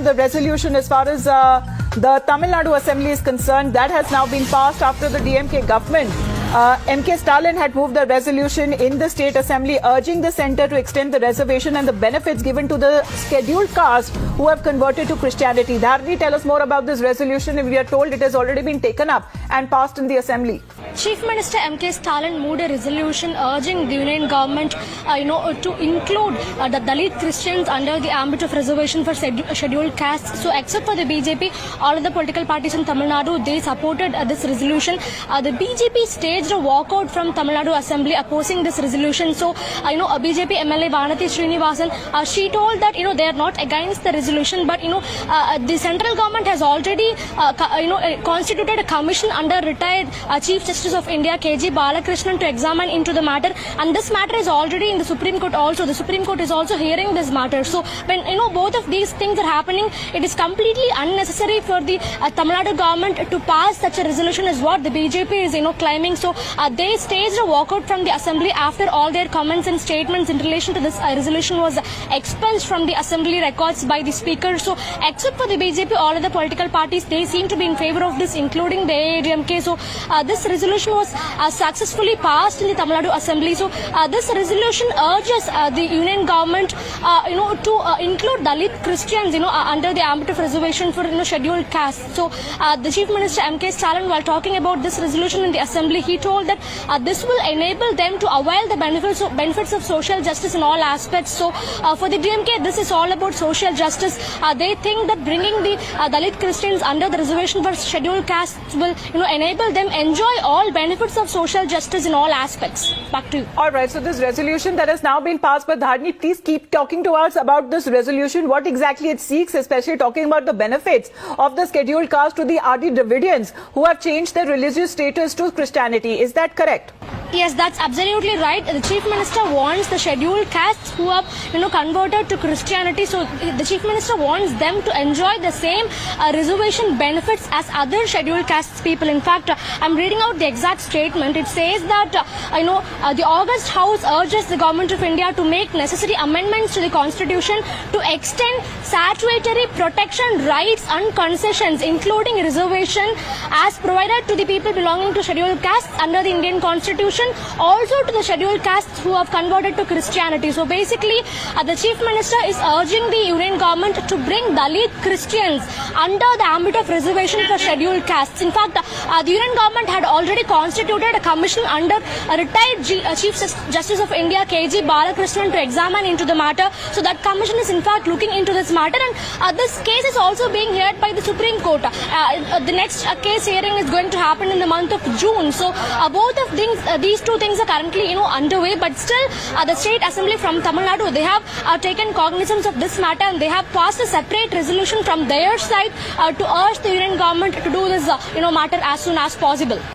The resolution as far as the Tamil Nadu Assembly is concerned, that has now been passed after the DMK government. M.K. Stalin had moved the resolution in the State Assembly urging the centre to extend the reservation and the benefits given to the scheduled caste who have converted to Christianity. Dharani, tell us more about this resolution. We are told it has already been taken up and passed in the Assembly. Chief Minister M.K. Stalin moved a resolution urging the Union government, to include the Dalit Christians under the ambit of reservation for scheduled castes. So, except for the BJP, all of the political parties in Tamil Nadu, they supported this resolution. The BJP staged a walkout from Tamil Nadu Assembly opposing this resolution. So, a BJP MLA Vanati Srinivasan, she told that they are not against the resolution, but the central government has already constituted a commission under retired Chief Justice of India KG Balakrishnan to examine into the matter, and this matter is already in the Supreme Court also. The Supreme Court is also hearing this matter. So when both of these things are happening, it is completely unnecessary for the Tamil Nadu government to pass such a resolution is what the BJP is claiming. So they staged a walkout from the assembly after all their comments and statements in relation to this resolution was expunged from the assembly records by the speaker. So except for the BJP, all of the political parties, they seem to be in favor of this, including the AIADMK. So this resolution was successfully passed in the Tamil Nadu Assembly. So this resolution urges the Union government to include Dalit Christians under the ambit of reservation for scheduled castes. So the Chief Minister M.K. Stalin, while talking about this resolution in the Assembly, he told that this will enable them to avail the benefits of social justice in all aspects. So for the DMK, this is all about social justice. They think that bringing the Dalit Christians under the reservation for scheduled castes will enable them enjoy all benefits of social justice in all aspects. Back to you. All right, so this resolution that has now been passed by Dharani, please keep talking to us about this resolution, what exactly it seeks, especially talking about the benefits of the scheduled caste to the Adi Dravidians who have changed their religious status to Christianity. Is that correct? Yes, that's absolutely right. The Chief Minister wants the scheduled castes who have converted to Christianity. So the Chief Minister wants them to enjoy the same reservation benefits as other scheduled castes people. In fact, I'm reading out the exact statement. It says that the August House urges the Government of India to make necessary amendments to the Constitution to extend statutory protection rights and concessions, including reservation as provided to the people belonging to scheduled castes under the Indian Constitution, also to the scheduled castes who have converted to Christianity. So basically, the Chief Minister is urging the Union government to bring Dalit Christians under the ambit of reservation for scheduled castes. In fact, the Union government had already constituted a commission under a retired Chief Justice of India KG Balakrishnan to examine into the matter. So that commission is in fact looking into this matter, and this case is also being heard by the Supreme Court. The next case hearing is going to happen in the month of June. So both of these two things are currently underway, but still the State Assembly from Tamil Nadu, they have taken cognizance of this matter, and they have passed a separate resolution from their side to urge the Union government to do this matter as soon as possible.